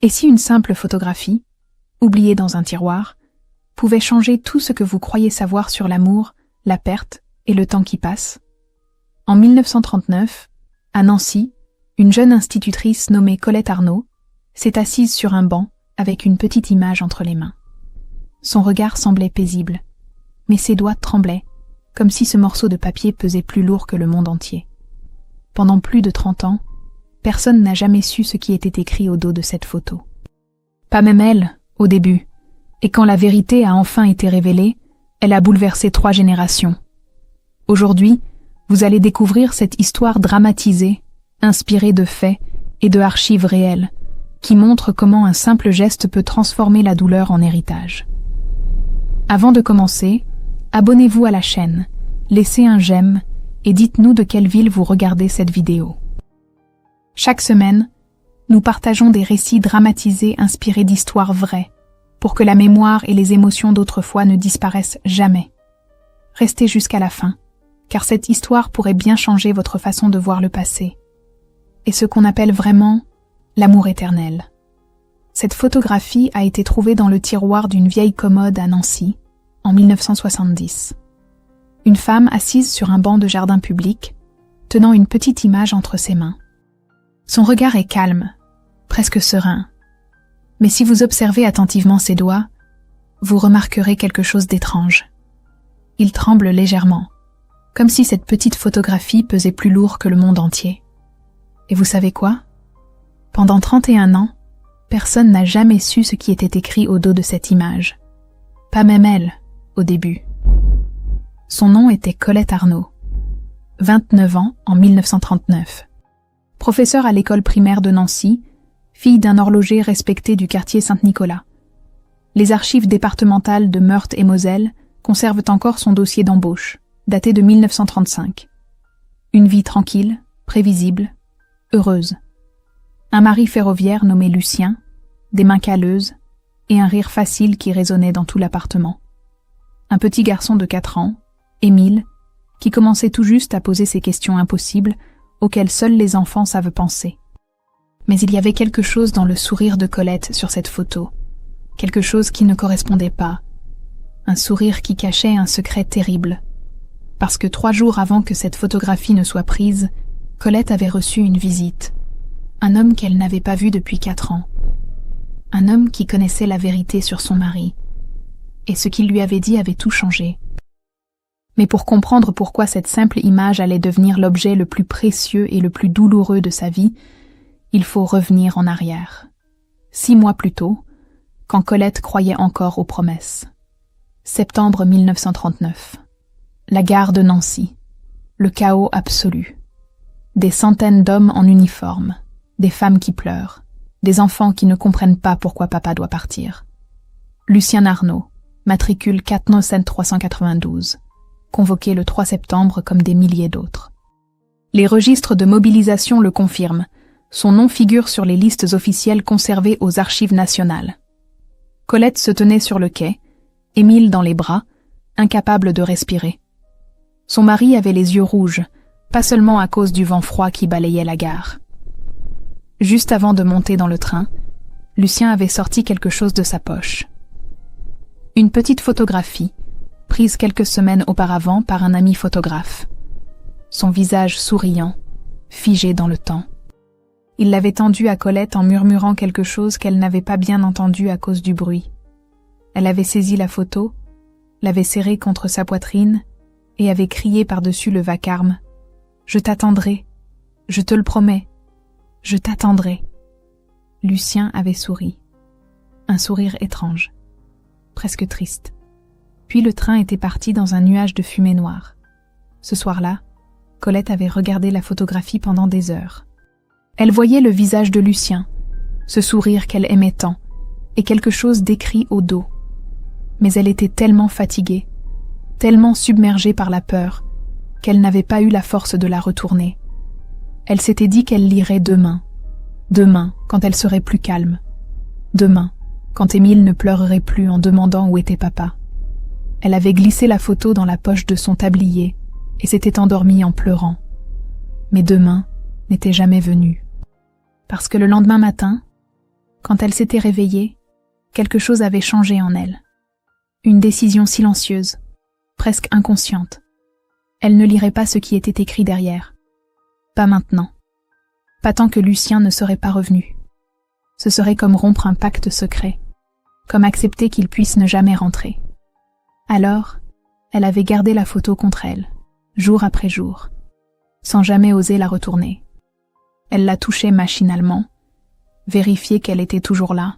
Et si une simple photographie, oubliée dans un tiroir, pouvait changer tout ce que vous croyez savoir sur l'amour, la perte et le temps qui passe? En 1939, à Nancy, une jeune institutrice nommée Colette Arnaud s'est assise sur un banc avec une petite image entre les mains. Son regard semblait paisible, mais ses doigts tremblaient, comme si ce morceau de papier pesait plus lourd que le monde entier. Pendant plus de 30 ans, personne n'a jamais su ce qui était écrit au dos de cette photo. Pas même elle, au début. Et quand la vérité a enfin été révélée, elle a bouleversé 3 générations. Aujourd'hui, vous allez découvrir cette histoire dramatisée, inspirée de faits et de archives réelles, qui montre comment un simple geste peut transformer la douleur en héritage. Avant de commencer, abonnez-vous à la chaîne, laissez un j'aime et dites-nous de quelle ville vous regardez cette vidéo. Chaque semaine, nous partageons des récits dramatisés inspirés d'histoires vraies, pour que la mémoire et les émotions d'autrefois ne disparaissent jamais. Restez jusqu'à la fin, car cette histoire pourrait bien changer votre façon de voir le passé, et ce qu'on appelle vraiment l'amour éternel. Cette photographie a été trouvée dans le tiroir d'une vieille commode à Nancy, en 1970. Une femme assise sur un banc de jardin public, tenant une petite image entre ses mains. Son regard est calme, presque serein. Mais si vous observez attentivement ses doigts, vous remarquerez quelque chose d'étrange. Ils tremblent légèrement, comme si cette petite photographie pesait plus lourd que le monde entier. Et vous savez quoi? Pendant 31 ans, personne n'a jamais su ce qui était écrit au dos de cette image. Pas même elle, au début. Son nom était Colette Arnaud. 29 ans en 1939. Professeure à l'école primaire de Nancy, fille d'un horloger respecté du quartier Saint-Nicolas. Les archives départementales de Meurthe-et-Moselle conservent encore son dossier d'embauche, daté de 1935. Une vie tranquille, prévisible, heureuse. Un mari ferroviaire nommé Lucien, des mains calleuses et un rire facile qui résonnait dans tout l'appartement. Un petit garçon de 4 ans, Émile, qui commençait tout juste à poser ces questions impossibles auxquelles seuls les enfants savent penser. Mais il y avait quelque chose dans le sourire de Colette sur cette photo, quelque chose qui ne correspondait pas, un sourire qui cachait un secret terrible. Parce que 3 jours avant que cette photographie ne soit prise, Colette avait reçu une visite. Un homme qu'elle n'avait pas vu depuis 4 ans. Un homme qui connaissait la vérité sur son mari. Et ce qu'il lui avait dit avait tout changé. Mais pour comprendre pourquoi cette simple image allait devenir l'objet le plus précieux et le plus douloureux de sa vie, il faut revenir en arrière. 6 mois plus tôt, quand Colette croyait encore aux promesses. Septembre 1939. La gare de Nancy. Le chaos absolu. Des centaines d'hommes en uniforme, des femmes qui pleurent, des enfants qui ne comprennent pas pourquoi papa doit partir. Lucien Arnaud, matricule 49392, convoqué le 3 septembre comme des milliers d'autres. Les registres de mobilisation le confirment. Son nom figure sur les listes officielles conservées aux Archives nationales. Colette se tenait sur le quai, Émile dans les bras, incapable de respirer. Son mari avait les yeux rouges, pas seulement à cause du vent froid qui balayait la gare. Juste avant de monter dans le train, Lucien avait sorti quelque chose de sa poche. Une petite photographie, prise quelques semaines auparavant par un ami photographe. Son visage souriant, figé dans le temps. Il l'avait tendue à Colette en murmurant quelque chose qu'elle n'avait pas bien entendu à cause du bruit. Elle avait saisi la photo, l'avait serrée contre sa poitrine et avait crié par-dessus le vacarme « Je t'attendrai, je te le promets, je t'attendrai ». Lucien avait souri. Un sourire étrange, presque triste. Puis le train était parti dans un nuage de fumée noire. Ce soir-là, Colette avait regardé la photographie pendant des heures. Elle voyait le visage de Lucien, ce sourire qu'elle aimait tant, et quelque chose d'écrit au dos. Mais elle était tellement fatiguée, tellement submergée par la peur, qu'elle n'avait pas eu la force de la retourner. Elle s'était dit qu'elle lirait demain, quand elle serait plus calme, demain, quand Émile ne pleurerait plus en demandant où était papa. Elle avait glissé la photo dans la poche de son tablier et s'était endormie en pleurant. Mais demain n'était jamais venu. Parce que le lendemain matin, Quand elle s'était réveillée, quelque chose avait changé en elle. Une décision silencieuse, presque inconsciente. Elle ne lirait pas ce qui était écrit derrière. Pas maintenant. Pas tant que Lucien ne serait pas revenu. Ce serait comme rompre un pacte secret, comme accepter qu'il puisse ne jamais rentrer. Alors, elle avait gardé la photo contre elle, jour après jour, sans jamais oser la retourner. Elle la touchait machinalement, vérifiait qu'elle était toujours là,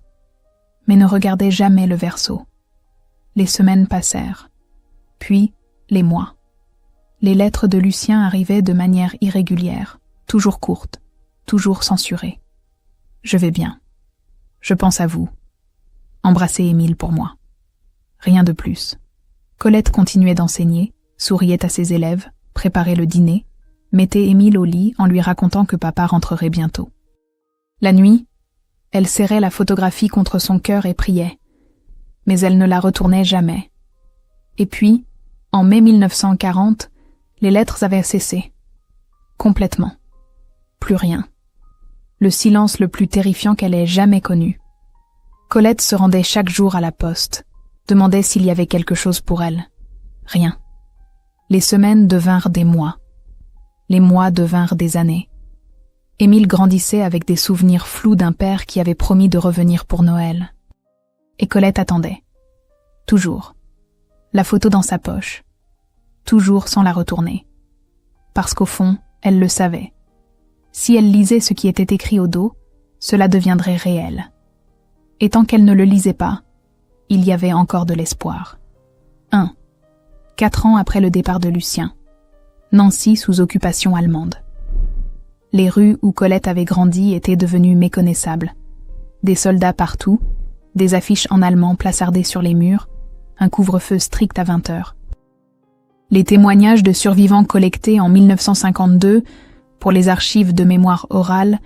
mais ne regardait jamais le verso. Les semaines passèrent, puis les mois. Les lettres de Lucien arrivaient de manière irrégulière, toujours courtes, toujours censurées. « Je vais bien. Je pense à vous. Embrassez Émile pour moi. » Rien de plus. Colette continuait d'enseigner, souriait à ses élèves, préparait le dîner, mettait Émile au lit en lui racontant que papa rentrerait bientôt. La nuit, elle serrait la photographie contre son cœur et priait, mais elle ne la retournait jamais. Et puis, en mai 1940, les lettres avaient cessé. Complètement. Plus rien. Le silence le plus terrifiant qu'elle ait jamais connu. Colette se rendait chaque jour à la poste, demandait s'il y avait quelque chose pour elle. Rien. Les semaines devinrent des mois. Les mois devinrent des années. Émile grandissait avec des souvenirs flous d'un père qui avait promis de revenir pour Noël. Et Colette attendait. Toujours. La photo dans sa poche. Toujours sans la retourner. Parce qu'au fond, elle le savait. Si elle lisait ce qui était écrit au dos, cela deviendrait réel. Et tant qu'elle ne le lisait pas, il y avait encore de l'espoir. 4 ans après le départ de Lucien. Nancy sous occupation allemande. Les rues où Colette avait grandi étaient devenues méconnaissables. Des soldats partout, des affiches en allemand placardées sur les murs, un couvre-feu strict à 20 heures. Les témoignages de survivants collectés en 1952 pour les archives de mémoire orale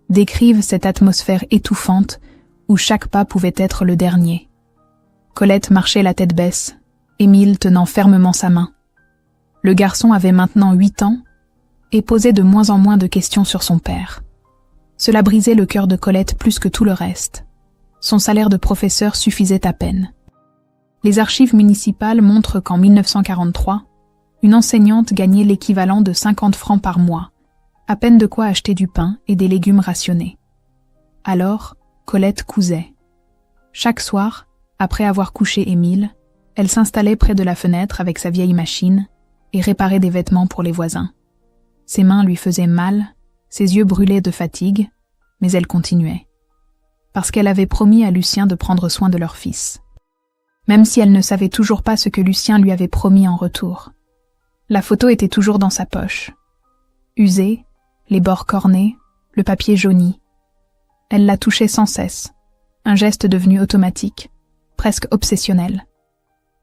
décrivent cette atmosphère étouffante où chaque pas pouvait être le dernier. Colette marchait la tête baisse, Émile tenant fermement sa main. Le garçon avait maintenant 8 ans et posait de moins en moins de questions sur son père. Cela brisait le cœur de Colette plus que tout le reste. Son salaire de professeur suffisait à peine. Les archives municipales montrent qu'en 1943, une enseignante gagnait l'équivalent de 50 francs par mois, à peine de quoi acheter du pain et des légumes rationnés. Alors, Colette cousait. Chaque soir, après avoir couché Émile, elle s'installait près de la fenêtre avec sa vieille machine et réparait des vêtements pour les voisins. Ses mains lui faisaient mal, ses yeux brûlaient de fatigue, mais elle continuait. Parce qu'elle avait promis à Lucien de prendre soin de leur fils. Même si elle ne savait toujours pas ce que Lucien lui avait promis en retour. La photo était toujours dans sa poche. Usée, les bords cornés, le papier jauni. Elle la touchait sans cesse, un geste devenu automatique, presque obsessionnel.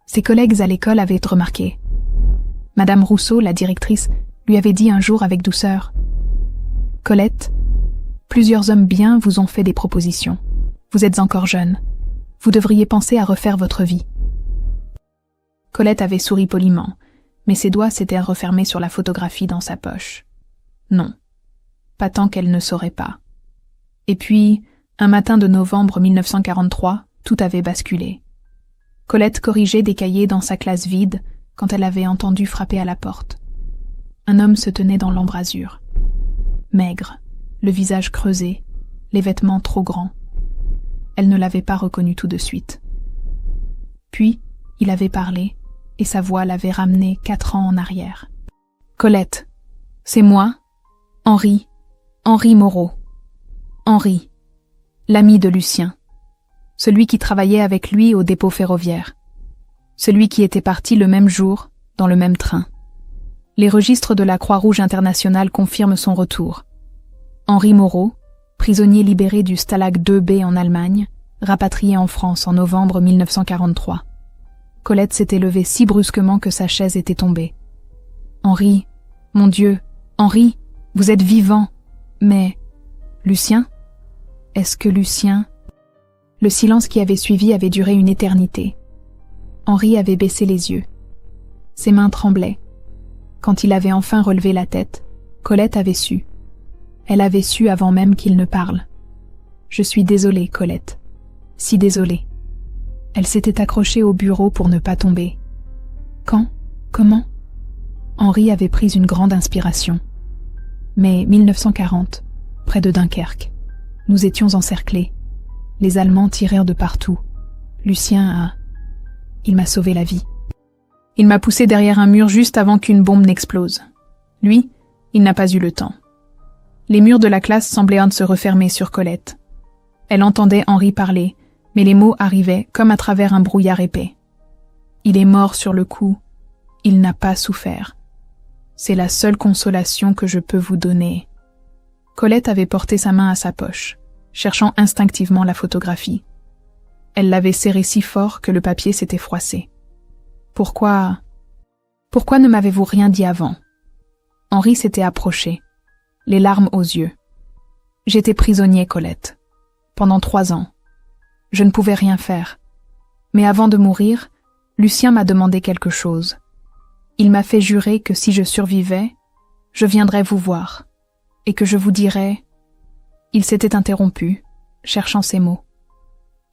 Ses collègues à l'école avaient remarqué. Madame Rousseau, la directrice, lui avait dit un jour avec douceur « Colette, plusieurs hommes bien vous ont fait des propositions. Vous êtes encore jeune. Vous devriez penser à refaire votre vie. » Colette avait souri poliment, mais ses doigts s'étaient refermés sur la photographie dans sa poche. Non, pas tant qu'elle ne saurait pas. Et puis, un matin de novembre 1943, tout avait basculé. Colette corrigeait des cahiers dans sa classe vide quand elle avait entendu frapper à la porte. Un homme se tenait dans l'embrasure. Maigre, le visage creusé, les vêtements trop grands. Elle ne l'avait pas reconnu tout de suite. Puis, il avait parlé, et sa voix l'avait ramené 4 ans en arrière. « Colette, c'est moi, Henri Moreau. Henri, l'ami de Lucien. Celui qui travaillait avec lui au dépôt ferroviaire. Celui qui était parti le même jour, dans le même train. Les registres de la Croix-Rouge internationale confirment son retour. Henri Moreau, prisonnier libéré du Stalag 2B en Allemagne, rapatrié en France en novembre 1943. Colette s'était levée si brusquement que sa chaise était tombée. « Henri, mon Dieu, Henri, vous êtes vivant. Mais... Lucien ? Est-ce que Lucien... » Le silence qui avait suivi avait duré une éternité. Henri avait baissé les yeux. Ses mains tremblaient. Quand il avait enfin relevé la tête, Colette avait su. Elle avait su avant même qu'il ne parle. Je suis désolée, Colette. Si désolée. » Elle s'était accrochée au bureau pour ne pas tomber. Quand? Comment? Henri avait pris une grande inspiration. Mais 1940, près de Dunkerque. Nous étions encerclés. Les Allemands tirèrent de partout. Lucien a... Il m'a sauvé la vie. Il m'a poussé derrière un mur juste avant qu'une bombe n'explose. Lui, il n'a pas eu le temps. Les murs de la classe semblaient se refermer sur Colette. Elle entendait Henri parler, mais les mots arrivaient comme à travers un brouillard épais. Il est mort sur le coup. Il n'a pas souffert. C'est la seule consolation que je peux vous donner. Colette avait porté sa main à sa poche, cherchant instinctivement la photographie. Elle l'avait serrée si fort que le papier s'était froissé. Pourquoi ne m'avez-vous rien dit avant? Henri s'était approché, les larmes aux yeux. J'étais prisonnier, Colette. Pendant 3 ans. Je ne pouvais rien faire. Mais avant de mourir, Lucien m'a demandé quelque chose. Il m'a fait jurer que si je survivais, je viendrais vous voir, et que je vous dirais... Il s'était interrompu, cherchant ses mots.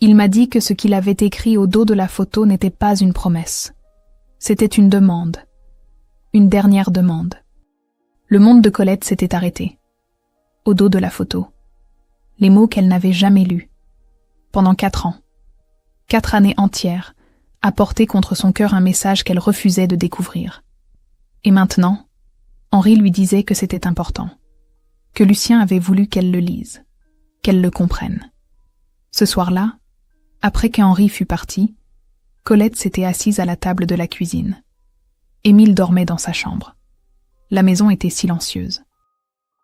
Il m'a dit que ce qu'il avait écrit au dos de la photo n'était pas une promesse. C'était une demande. Une dernière demande. Le monde de Colette s'était arrêté. Au dos de la photo. Les mots qu'elle n'avait jamais lus. Pendant 4 ans. 4 années entières, à porter contre son cœur un message qu'elle refusait de découvrir. Et maintenant, Henri lui disait que c'était important. Que Lucien avait voulu qu'elle le lise. Qu'elle le comprenne. Ce soir-là, après qu'Henri fut parti, Colette s'était assise à la table de la cuisine. Émile dormait dans sa chambre. La maison était silencieuse.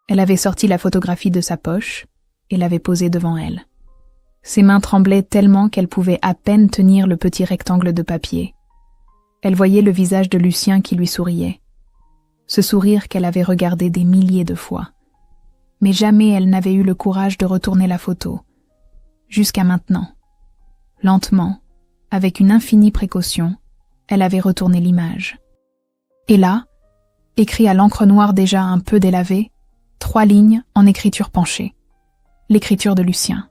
Elle avait sorti la photographie de sa poche et l'avait posée devant elle. Ses mains tremblaient tellement qu'elle pouvait à peine tenir le petit rectangle de papier. Elle voyait le visage de Lucien qui lui souriait. Ce sourire qu'elle avait regardé des milliers de fois. Mais jamais elle n'avait eu le courage de retourner la photo. Jusqu'à maintenant. Lentement, avec une infinie précaution, elle avait retourné l'image. Et là, écrit à l'encre noire déjà un peu délavée, 3 lignes en écriture penchée. L'écriture de Lucien.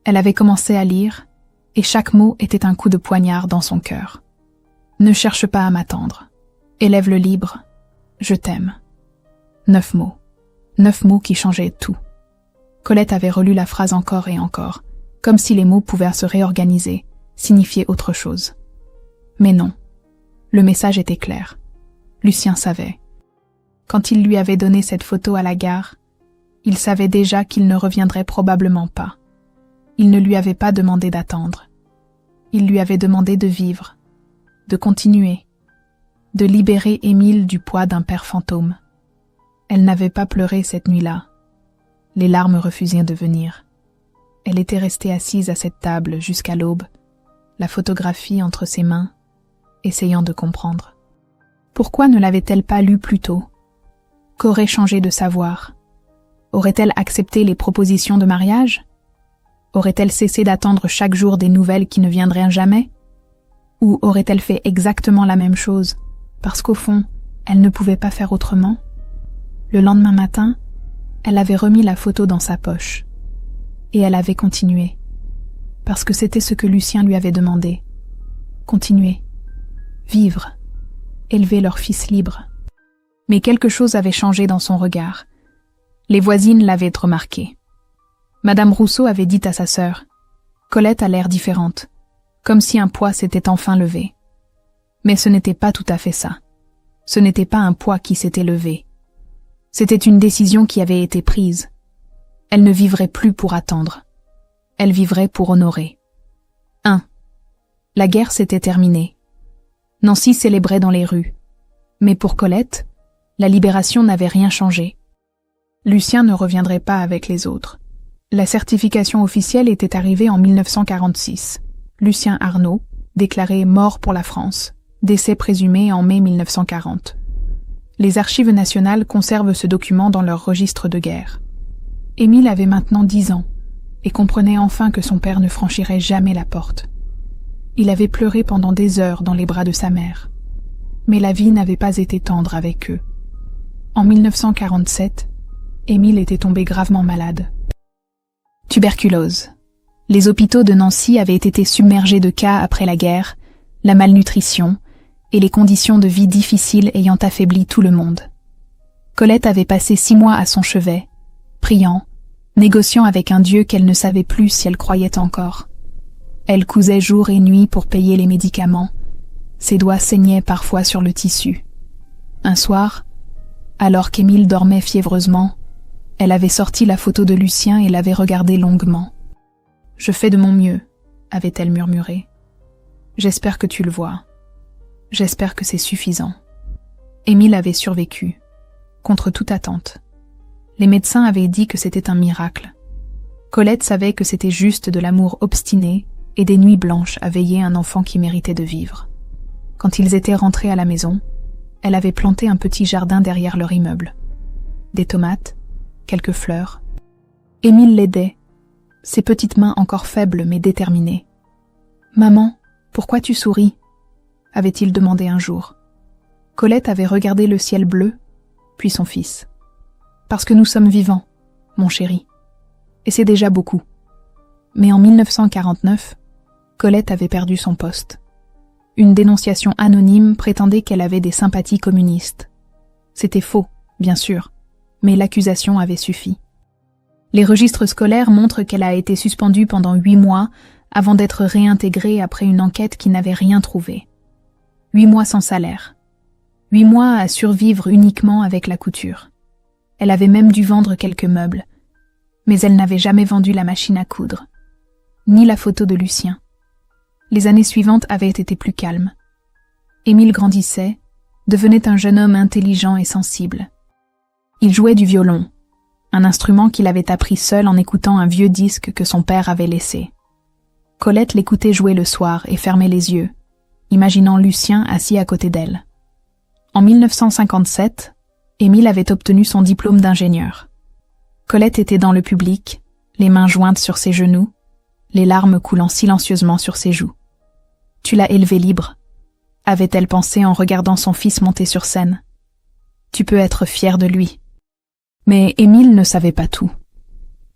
Elle avait commencé à lire, et chaque mot était un coup de poignard dans son cœur. Ne cherche pas à m'attendre. Élève le libre. Je t'aime. 9 mots. 9 mots qui changeaient tout. Colette avait relu la phrase encore et encore, comme si les mots pouvaient se réorganiser, signifier autre chose. Mais non. Le message était clair. Lucien savait. Quand il lui avait donné cette photo à la gare, il savait déjà qu'il ne reviendrait probablement pas. Il ne lui avait pas demandé d'attendre. Il lui avait demandé de vivre, de continuer, de libérer Émile du poids d'un père fantôme. Elle n'avait pas pleuré cette nuit-là. Les larmes refusaient de venir. Elle était restée assise à cette table jusqu'à l'aube, la photographie entre ses mains, essayant de comprendre. Pourquoi ne l'avait-elle pas lue plus tôt? Qu'aurait changé de savoir? Aurait-elle accepté les propositions de mariage? Aurait-elle cessé d'attendre chaque jour des nouvelles qui ne viendraient jamais? Ou aurait-elle fait exactement la même chose, parce qu'au fond, elle ne pouvait pas faire autrement? Le lendemain matin, elle avait remis la photo dans sa poche. Et elle avait continué. Parce que c'était ce que Lucien lui avait demandé. Continuer. Vivre. Élever leur fils libre. Mais quelque chose avait changé dans son regard. Les voisines l'avaient remarqué. Madame Rousseau avait dit à sa sœur, « Colette a l'air différente, comme si un poids s'était enfin levé. » Mais ce n'était pas tout à fait ça. Ce n'était pas un poids qui s'était levé. C'était une décision qui avait été prise. Elle ne vivrait plus pour attendre. Elle vivrait pour honorer. 1. La guerre s'était terminée. Nancy célébrait dans les rues. Mais pour Colette, la libération n'avait rien changé. Lucien ne reviendrait pas avec les autres. La certification officielle était arrivée en 1946. Lucien Arnaud, déclaré mort pour la France, décès présumé en mai 1940. Les archives nationales conservent ce document dans leur registre de guerre. Émile avait maintenant 10 ans et comprenait enfin que son père ne franchirait jamais la porte. Il avait pleuré pendant des heures dans les bras de sa mère. Mais la vie n'avait pas été tendre avec eux. En 1947, Émile était tombé gravement malade. Tuberculose. Les hôpitaux de Nancy avaient été submergés de cas après la guerre, la malnutrition et les conditions de vie difficiles ayant affaibli tout le monde. Colette avait passé 6 mois à son chevet, priant, négociant avec un Dieu qu'elle ne savait plus si elle croyait encore. Elle cousait jour et nuit pour payer les médicaments. Ses doigts saignaient parfois sur le tissu. Un soir, alors qu'Émile dormait fiévreusement, elle avait sorti la photo de Lucien et l'avait regardé longuement. « Je fais de mon mieux », avait-elle murmuré. « J'espère que tu le vois. J'espère que c'est suffisant. » Émile avait survécu, contre toute attente. Les médecins avaient dit que c'était un miracle. Colette savait que c'était juste de l'amour obstiné et des nuits blanches à veiller un enfant qui méritait de vivre. Quand ils étaient rentrés à la maison, elle avait planté un petit jardin derrière leur immeuble. Des tomates, quelques fleurs. Émile l'aidait, ses petites mains encore faibles mais déterminées. « Maman, pourquoi tu souris ?» avait-il demandé un jour. Colette avait regardé le ciel bleu, puis son fils. « Parce que nous sommes vivants, mon chéri. Et c'est déjà beaucoup. » Mais en 1949, Colette avait perdu son poste. Une dénonciation anonyme prétendait qu'elle avait des sympathies communistes. C'était faux, bien sûr, mais l'accusation avait suffi. Les registres scolaires montrent qu'elle a été suspendue pendant 8 mois avant d'être réintégrée après une enquête qui n'avait rien trouvé. 8 mois sans salaire. 8 mois à survivre uniquement avec la couture. Elle avait même dû vendre quelques meubles, mais elle n'avait jamais vendu la machine à coudre, ni la photo de Lucien. Les années suivantes avaient été plus calmes. Émile grandissait, devenait un jeune homme intelligent et sensible. Il jouait du violon, un instrument qu'il avait appris seul en écoutant un vieux disque que son père avait laissé. Colette l'écoutait jouer le soir et fermait les yeux, imaginant Lucien assis à côté d'elle. En 1957, Émile avait obtenu son diplôme d'ingénieur. Colette était dans le public, les mains jointes sur ses genoux, les larmes coulant silencieusement sur ses joues. « Tu l'as élevé libre », avait-elle pensé en regardant son fils monter sur scène. « Tu peux être fier de lui. » Mais Émile ne savait pas tout.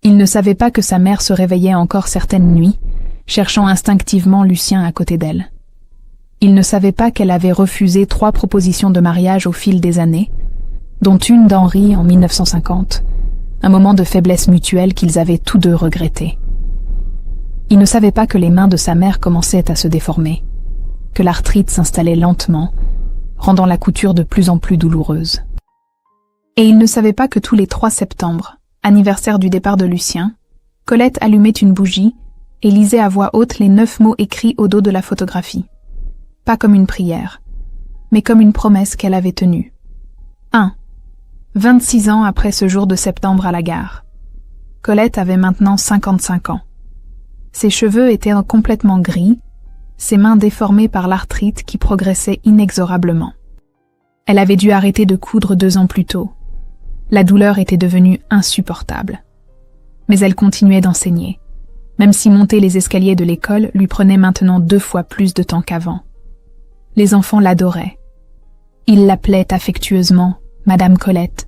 Il ne savait pas que sa mère se réveillait encore certaines nuits, cherchant instinctivement Lucien à côté d'elle. Il ne savait pas qu'elle avait refusé 3 propositions de mariage au fil des années, dont une d'Henri en 1950, un moment de faiblesse mutuelle qu'ils avaient tous deux regretté. Il ne savait pas que les mains de sa mère commençaient à se déformer, que l'arthrite s'installait lentement, rendant la couture de plus en plus douloureuse. Et il ne savait pas que tous les 3 septembre, anniversaire du départ de Lucien, Colette allumait une bougie et lisait à voix haute les 9 mots écrits au dos de la photographie. Pas comme une prière, mais comme une promesse qu'elle avait tenue. 1. 26 ans après ce jour de septembre à la gare. Colette avait maintenant 55 ans. Ses cheveux étaient complètement gris, ses mains déformées par l'arthrite qui progressait inexorablement. Elle avait dû arrêter de coudre 2 ans plus tôt. La douleur était devenue insupportable. Mais elle continuait d'enseigner, même si monter les escaliers de l'école lui prenait maintenant 2 fois plus de temps qu'avant. Les enfants l'adoraient. Ils l'appelaient affectueusement « Madame Colette »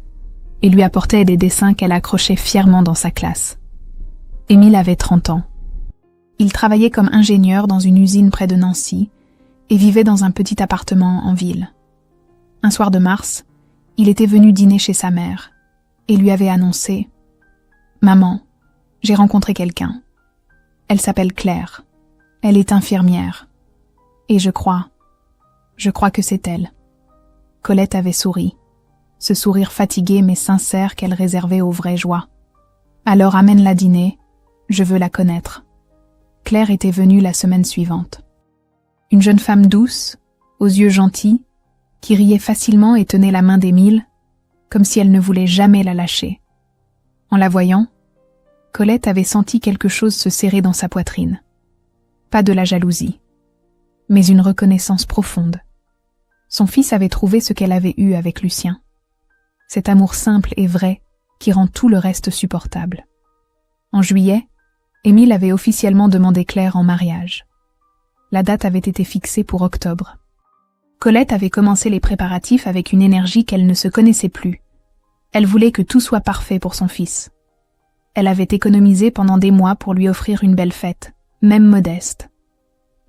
et lui apportaient des dessins qu'elle accrochait fièrement dans sa classe. Émile avait 30 ans. Il travaillait comme ingénieur dans une usine près de Nancy et vivait dans un petit appartement en ville. Un soir de mars, il était venu dîner chez sa mère et lui avait annoncé « Maman, j'ai rencontré quelqu'un. Elle s'appelle Claire. Elle est infirmière. Et je crois que c'est elle. » Colette avait souri, ce sourire fatigué mais sincère qu'elle réservait aux vraies joies. « Alors amène-la dîner, je veux la connaître. » Claire était venue la semaine suivante. Une jeune femme douce, aux yeux gentils, qui riait facilement et tenait la main d'Émile, comme si elle ne voulait jamais la lâcher. En la voyant, Colette avait senti quelque chose se serrer dans sa poitrine. Pas de la jalousie, mais une reconnaissance profonde. Son fils avait trouvé ce qu'elle avait eu avec Lucien. Cet amour simple et vrai qui rend tout le reste supportable. En juillet, Émile avait officiellement demandé Claire en mariage. La date avait été fixée pour octobre. Colette avait commencé les préparatifs avec une énergie qu'elle ne se connaissait plus. Elle voulait que tout soit parfait pour son fils. Elle avait économisé pendant des mois pour lui offrir une belle fête, même modeste.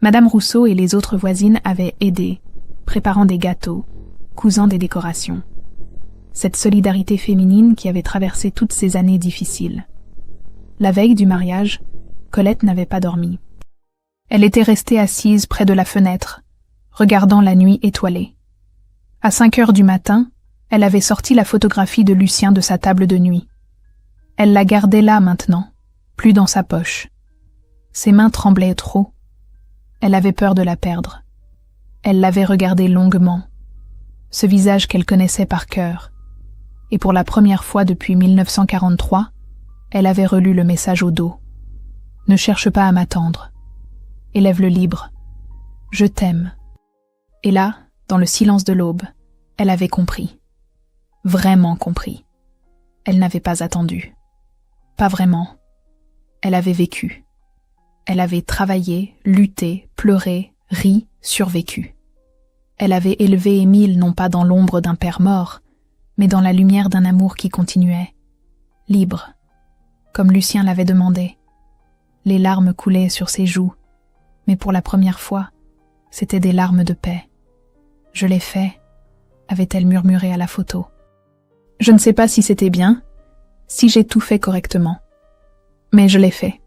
Madame Rousseau et les autres voisines avaient aidé, préparant des gâteaux, cousant des décorations. Cette solidarité féminine qui avait traversé toutes ces années difficiles. La veille du mariage, Colette n'avait pas dormi. Elle était restée assise près de la fenêtre, regardant la nuit étoilée. À 5 heures du matin, elle avait sorti la photographie de Lucien de sa table de nuit. Elle la gardait là maintenant, plus dans sa poche. Ses mains tremblaient trop. Elle avait peur de la perdre. Elle l'avait regardé longuement, ce visage qu'elle connaissait par cœur. Et pour la première fois depuis 1943, elle avait relu le message au dos. « Ne cherche pas à m'attendre. Élève-le libre. Je t'aime. » Et là, dans le silence de l'aube, elle avait compris. Vraiment compris. Elle n'avait pas attendu. Pas vraiment. Elle avait vécu. Elle avait travaillé, lutté, pleuré, ri, survécu. Elle avait élevé Émile non pas dans l'ombre d'un père mort, mais dans la lumière d'un amour qui continuait, libre, comme Lucien l'avait demandé. Les larmes coulaient sur ses joues, mais pour la première fois, c'étaient des larmes de paix. « Je l'ai fait », avait-elle murmuré à la photo. Je ne sais pas si c'était bien, si j'ai tout fait correctement. Mais je l'ai fait.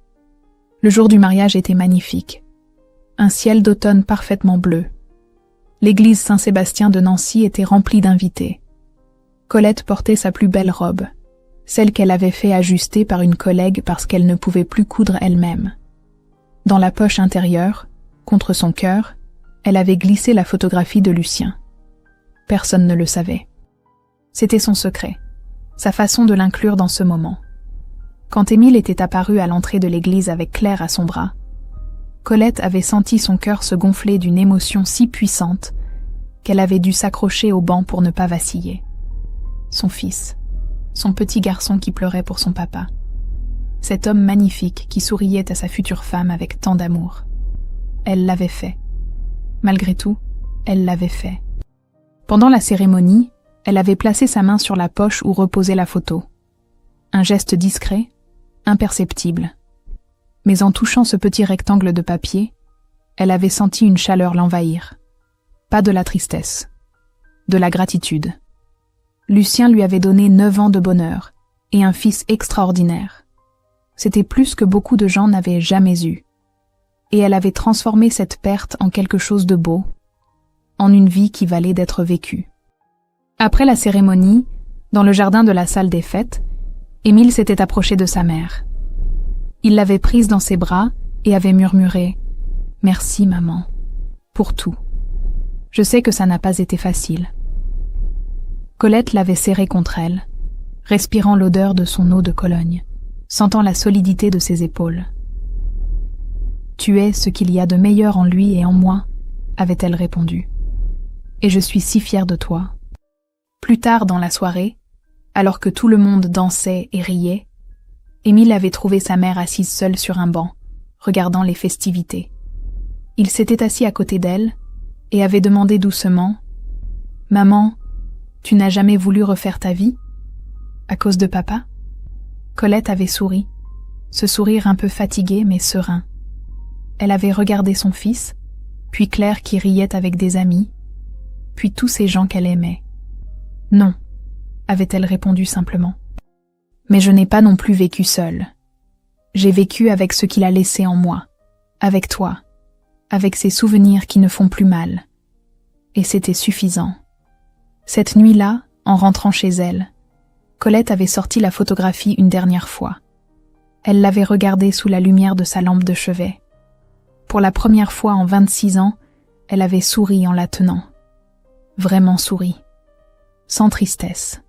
Le jour du mariage était magnifique. Un ciel d'automne parfaitement bleu. L'église Saint-Sébastien de Nancy était remplie d'invités. Colette portait sa plus belle robe, celle qu'elle avait fait ajuster par une collègue parce qu'elle ne pouvait plus coudre elle-même. Dans la poche intérieure, contre son cœur, elle avait glissé la photographie de Lucien. Personne ne le savait. C'était son secret, sa façon de l'inclure dans ce moment. Quand Émile était apparu à l'entrée de l'église avec Claire à son bras, Colette avait senti son cœur se gonfler d'une émotion si puissante qu'elle avait dû s'accrocher au banc pour ne pas vaciller. Son fils, son petit garçon qui pleurait pour son papa. Cet homme magnifique qui souriait à sa future femme avec tant d'amour. Elle l'avait fait. Malgré tout, elle l'avait fait. Pendant la cérémonie, elle avait placé sa main sur la poche où reposait la photo. Un geste discret, imperceptible. Mais en touchant ce petit rectangle de papier, elle avait senti une chaleur l'envahir. Pas de la tristesse, de la gratitude. Lucien lui avait donné 9 ans de bonheur et un fils extraordinaire. C'était plus que beaucoup de gens n'avaient jamais eu. Et elle avait transformé cette perte en quelque chose de beau, en une vie qui valait d'être vécue. Après la cérémonie, dans le jardin de la salle des fêtes, Émile s'était approché de sa mère. Il l'avait prise dans ses bras et avait murmuré « Merci, maman, pour tout. Je sais que ça n'a pas été facile. » Colette l'avait serré contre elle, respirant l'odeur de son eau de Cologne, sentant la solidité de ses épaules. « Tu es ce qu'il y a de meilleur en lui et en moi, » avait-elle répondu. « Et je suis si fière de toi. » Plus tard dans la soirée, alors que tout le monde dansait et riait, Émile avait trouvé sa mère assise seule sur un banc, regardant les festivités. Il s'était assis à côté d'elle et avait demandé doucement « Maman, tu n'as jamais voulu refaire ta vie? À cause de papa ?» Colette avait souri, ce sourire un peu fatigué mais serein. Elle avait regardé son fils, puis Claire qui riait avec des amis, puis tous ces gens qu'elle aimait. « Non », avait-elle répondu simplement. « Mais je n'ai pas non plus vécu seule. J'ai vécu avec ce qu'il a laissé en moi, avec toi, avec ces souvenirs qui ne font plus mal. Et c'était suffisant. » Cette nuit-là, en rentrant chez elle, Colette avait sorti la photographie une dernière fois. Elle l'avait regardée sous la lumière de sa lampe de chevet. Pour la première fois en 26 ans, elle avait souri en la tenant. Vraiment souri. Sans tristesse.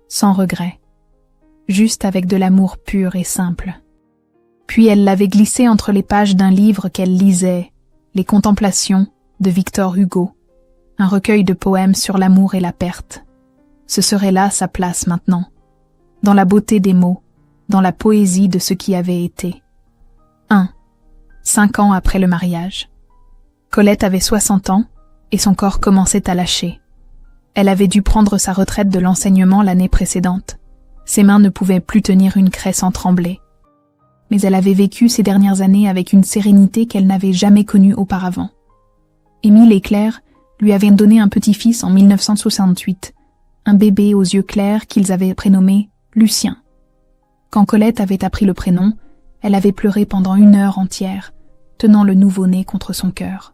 Sans regret. Juste avec de l'amour pur et simple. Puis elle l'avait glissée entre les pages d'un livre qu'elle lisait, Les Contemplations de Victor Hugo, un recueil de poèmes sur l'amour et la perte. Ce serait là sa place maintenant, dans la beauté des mots, dans la poésie de ce qui avait été. 5 ans après le mariage. Colette avait 60 ans et son corps commençait à lâcher. Elle avait dû prendre sa retraite de l'enseignement l'année précédente. Ses mains ne pouvaient plus tenir une craie sans trembler. Mais elle avait vécu ces dernières années avec une sérénité qu'elle n'avait jamais connue auparavant. Émile et Claire lui avaient donné un petit-fils en 1968, un bébé aux yeux clairs qu'ils avaient prénommé Lucien. Quand Colette avait appris le prénom, elle avait pleuré pendant 1 heure entière, tenant le nouveau-né contre son cœur.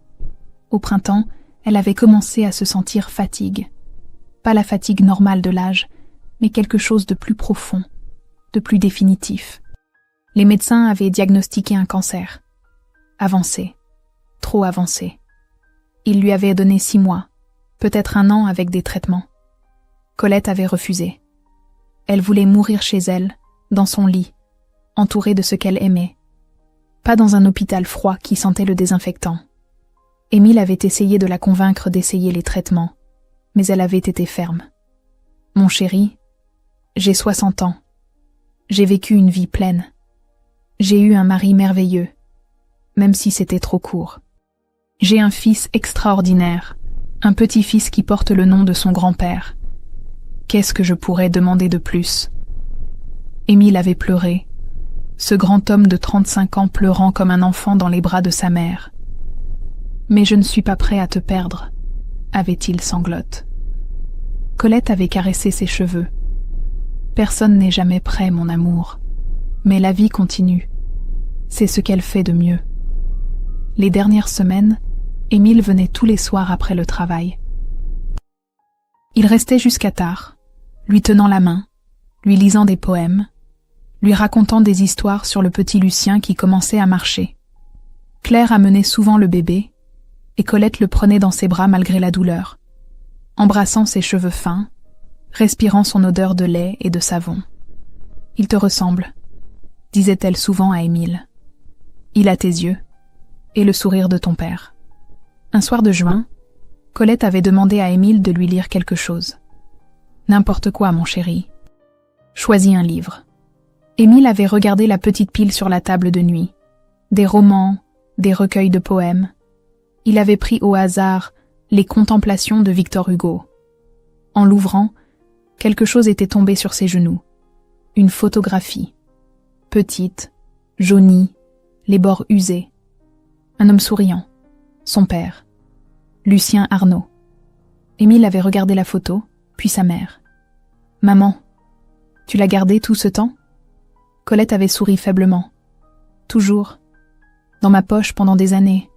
Au printemps, elle avait commencé à se sentir fatigue. Pas la fatigue normale de l'âge, mais quelque chose de plus profond, de plus définitif. Les médecins avaient diagnostiqué un cancer. Avancé, trop avancé. Ils lui avaient donné 6 mois, peut-être 1 an avec des traitements. Colette avait refusé. Elle voulait mourir chez elle, dans son lit, entourée de ce qu'elle aimait. Pas dans un hôpital froid qui sentait le désinfectant. Émile avait essayé de la convaincre d'essayer les traitements, mais elle avait été ferme. « Mon chéri, j'ai 60 ans. J'ai vécu une vie pleine. J'ai eu un mari merveilleux, même si c'était trop court. J'ai un fils extraordinaire, un petit-fils qui porte le nom de son grand-père. Qu'est-ce que je pourrais demander de plus ?» Émile avait pleuré, ce grand homme de 35 ans pleurant comme un enfant dans les bras de sa mère. « Mais je ne suis pas prêt à te perdre, » avait-il sanglote. Colette avait caressé ses cheveux. « Personne n'est jamais prêt, mon amour. Mais la vie continue. C'est ce qu'elle fait de mieux. » Les dernières semaines, Émile venait tous les soirs après le travail. Il restait jusqu'à tard, lui tenant la main, lui lisant des poèmes, lui racontant des histoires sur le petit Lucien qui commençait à marcher. Claire amenait souvent le bébé, et Colette le prenait dans ses bras malgré la douleur, embrassant ses cheveux fins, respirant son odeur de lait et de savon. « Il te ressemble », disait-elle souvent à Émile. « Il a tes yeux, et le sourire de ton père. » Un soir de juin, Colette avait demandé à Émile de lui lire quelque chose. « N'importe quoi, mon chéri. Choisis un livre. » Émile avait regardé la petite pile sur la table de nuit. Des romans, des recueils de poèmes. Il avait pris au hasard les Contemplations de Victor Hugo. En l'ouvrant, quelque chose était tombé sur ses genoux. Une photographie. Petite, jaunie, les bords usés. Un homme souriant. Son père. Lucien Arnaud. Émile avait regardé la photo, puis sa mère. « Maman, tu l'as gardé tout ce temps ?» Colette avait souri faiblement. « Toujours. Dans ma poche pendant des années.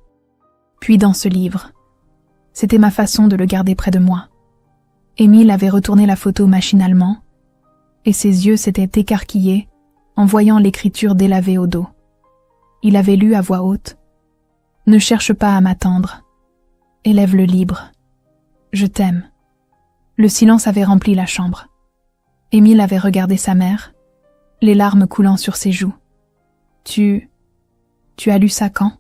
Puis dans ce livre. C'était ma façon de le garder près de moi. » Émile avait retourné la photo machinalement, et ses yeux s'étaient écarquillés en voyant l'écriture délavée au dos. Il avait lu à voix haute. « Ne cherche pas à m'attendre. Élève le libre. Je t'aime. » Le silence avait rempli la chambre. Émile avait regardé sa mère, les larmes coulant sur ses joues. « Tu as lu ça quand ?»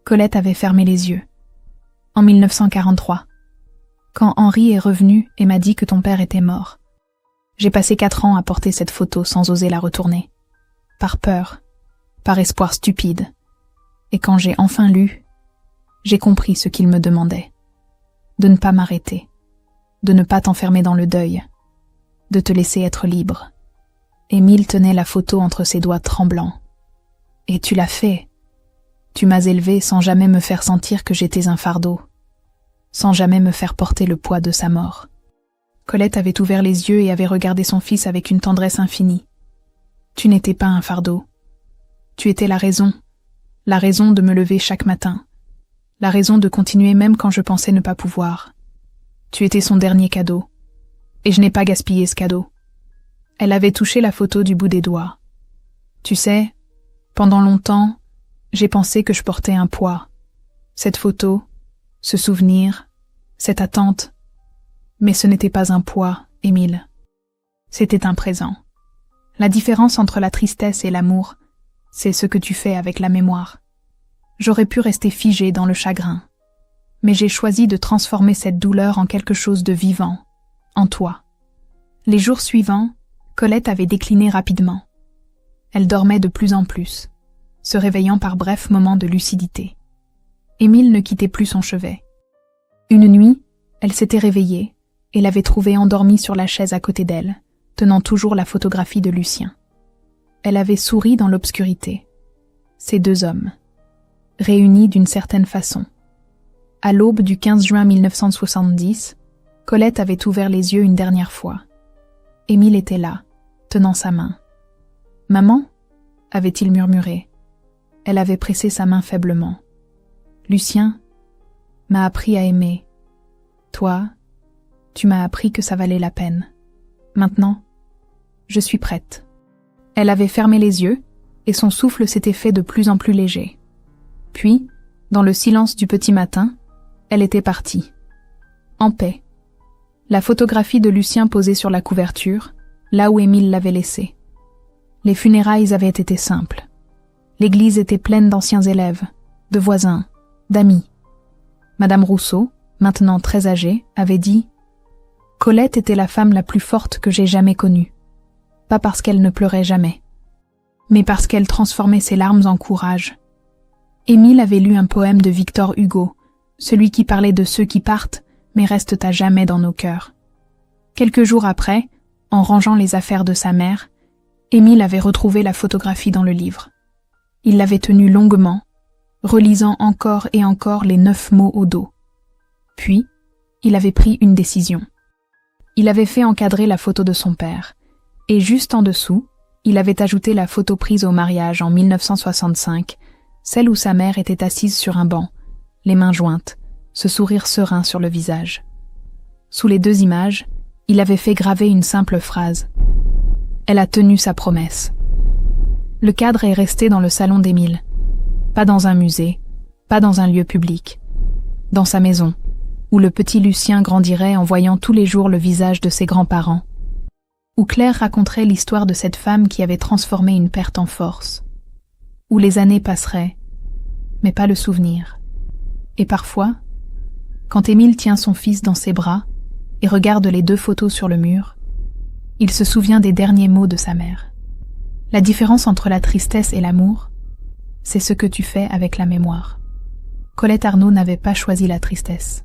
Colette avait fermé les yeux. « En 1943. Quand Henri est revenu et m'a dit que ton père était mort. J'ai passé 4 ans à porter cette photo sans oser la retourner. Par peur, par espoir stupide. Et quand j'ai enfin lu, j'ai compris ce qu'il me demandait. De ne pas m'arrêter. De ne pas t'enfermer dans le deuil. De te laisser être libre. » Émile tenait la photo entre ses doigts tremblants. « Et tu l'as fait. Tu m'as élevé sans jamais me faire sentir que j'étais un fardeau. Sans jamais me faire porter le poids de sa mort. » Colette avait ouvert les yeux et avait regardé son fils avec une tendresse infinie. « Tu n'étais pas un fardeau. Tu étais la raison de me lever chaque matin, la raison de continuer même quand je pensais ne pas pouvoir. Tu étais son dernier cadeau, et je n'ai pas gaspillé ce cadeau. » Elle avait touché la photo du bout des doigts. « Tu sais, pendant longtemps, j'ai pensé que je portais un poids. Cette photo, ce souvenir, cette attente. Mais ce n'était pas un poids, Émile. C'était un présent. La différence entre la tristesse et l'amour, c'est ce que tu fais avec la mémoire. J'aurais pu rester figée dans le chagrin, mais j'ai choisi de transformer cette douleur en quelque chose de vivant, en toi. » Les jours suivants, Colette avait décliné rapidement. Elle dormait de plus en plus, se réveillant par brefs moments de lucidité. Émile ne quittait plus son chevet. Une nuit, elle s'était réveillée et l'avait trouvé endormie sur la chaise à côté d'elle, tenant toujours la photographie de Lucien. Elle avait souri dans l'obscurité. Ces deux hommes, réunis d'une certaine façon. À l'aube du 15 juin 1970, Colette avait ouvert les yeux une dernière fois. Émile était là, tenant sa main. « Maman » avait-il murmuré. Elle avait pressé sa main faiblement. « Lucien m'a appris à aimer. Toi, tu m'as appris que ça valait la peine. Maintenant, je suis prête. » Elle avait fermé les yeux, et son souffle s'était fait de plus en plus léger. Puis, dans le silence du petit matin, elle était partie. En paix. La photographie de Lucien posée sur la couverture, là où Émile l'avait laissée. Les funérailles avaient été simples. L'église était pleine d'anciens élèves, de voisins, d'amis. Madame Rousseau, maintenant très âgée, avait dit « Colette était la femme la plus forte que j'ai jamais connue. Pas parce qu'elle ne pleurait jamais, mais parce qu'elle transformait ses larmes en courage. » Émile avait lu un poème de Victor Hugo, celui qui parlait de ceux qui partent, mais restent à jamais dans nos cœurs. Quelques jours après, en rangeant les affaires de sa mère, Émile avait retrouvé la photographie dans le livre. Il l'avait tenue longuement, relisant encore et encore les 9 mots au dos. Puis, il avait pris une décision. Il avait fait encadrer la photo de son père, et juste en dessous, il avait ajouté la photo prise au mariage en 1965, celle où sa mère était assise sur un banc, les mains jointes, ce sourire serein sur le visage. Sous les deux images, il avait fait graver une simple phrase. Elle a tenu sa promesse. Le cadre est resté dans le salon d'Émile. Pas dans un musée, pas dans un lieu public. Dans sa maison, où le petit Lucien grandirait en voyant tous les jours le visage de ses grands-parents. Où Claire raconterait l'histoire de cette femme qui avait transformé une perte en force. Où les années passeraient, mais pas le souvenir. Et parfois, quand Émile tient son fils dans ses bras et regarde les 2 photos sur le mur, il se souvient des derniers mots de sa mère. La différence entre la tristesse et l'amour, c'est ce que tu fais avec la mémoire. Colette Arnaud n'avait pas choisi la tristesse.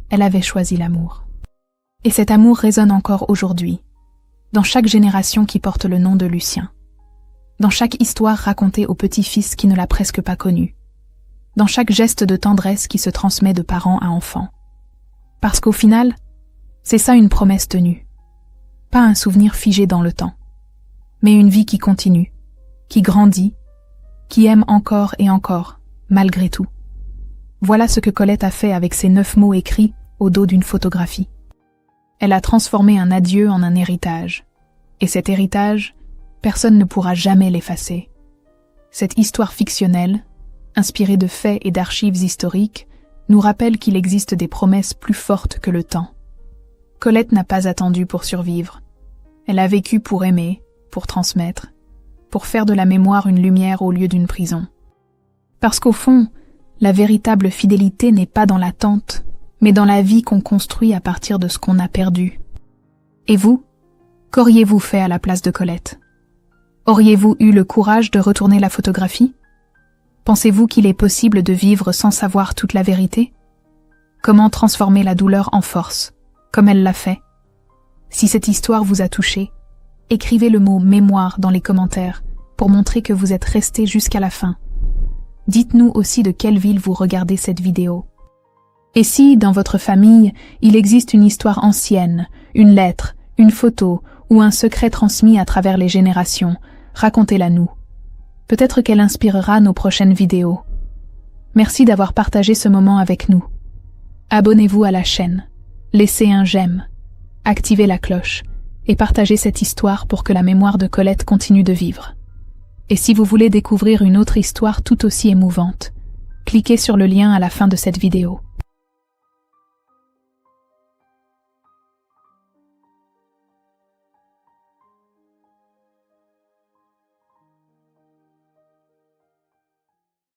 Elle avait choisi l'amour. Et cet amour résonne encore aujourd'hui, dans chaque génération qui porte le nom de Lucien, dans chaque histoire racontée au petit-fils qui ne l'a presque pas connu, dans chaque geste de tendresse qui se transmet de parent à enfant. Parce qu'au final, c'est ça une promesse tenue. Pas un souvenir figé dans le temps, mais une vie qui continue, qui grandit, qui aime encore et encore, malgré tout. Voilà ce que Colette a fait avec ces 9 mots écrits au dos d'une photographie. Elle a transformé un adieu en un héritage. Et cet héritage, personne ne pourra jamais l'effacer. Cette histoire fictionnelle, inspirée de faits et d'archives historiques, nous rappelle qu'il existe des promesses plus fortes que le temps. Colette n'a pas attendu pour survivre. Elle a vécu pour aimer, pour transmettre, pour faire de la mémoire une lumière au lieu d'une prison. Parce qu'au fond, la véritable fidélité n'est pas dans l'attente, mais dans la vie qu'on construit à partir de ce qu'on a perdu. Et vous, qu'auriez-vous fait à la place de Colette? Auriez-vous eu le courage de retourner la photographie? Pensez-vous qu'il est possible de vivre sans savoir toute la vérité? Comment transformer la douleur en force, comme elle l'a fait? Si cette histoire vous a touché, écrivez le mot « mémoire » dans les commentaires pour montrer que vous êtes resté jusqu'à la fin. Dites-nous aussi de quelle ville vous regardez cette vidéo. Et si, dans votre famille, il existe une histoire ancienne, une lettre, une photo ou un secret transmis à travers les générations, racontez-la nous. Peut-être qu'elle inspirera nos prochaines vidéos. Merci d'avoir partagé ce moment avec nous. Abonnez-vous à la chaîne, laissez un j'aime, activez la cloche et partagez cette histoire pour que la mémoire de Colette continue de vivre. Et si vous voulez découvrir une autre histoire tout aussi émouvante, cliquez sur le lien à la fin de cette vidéo.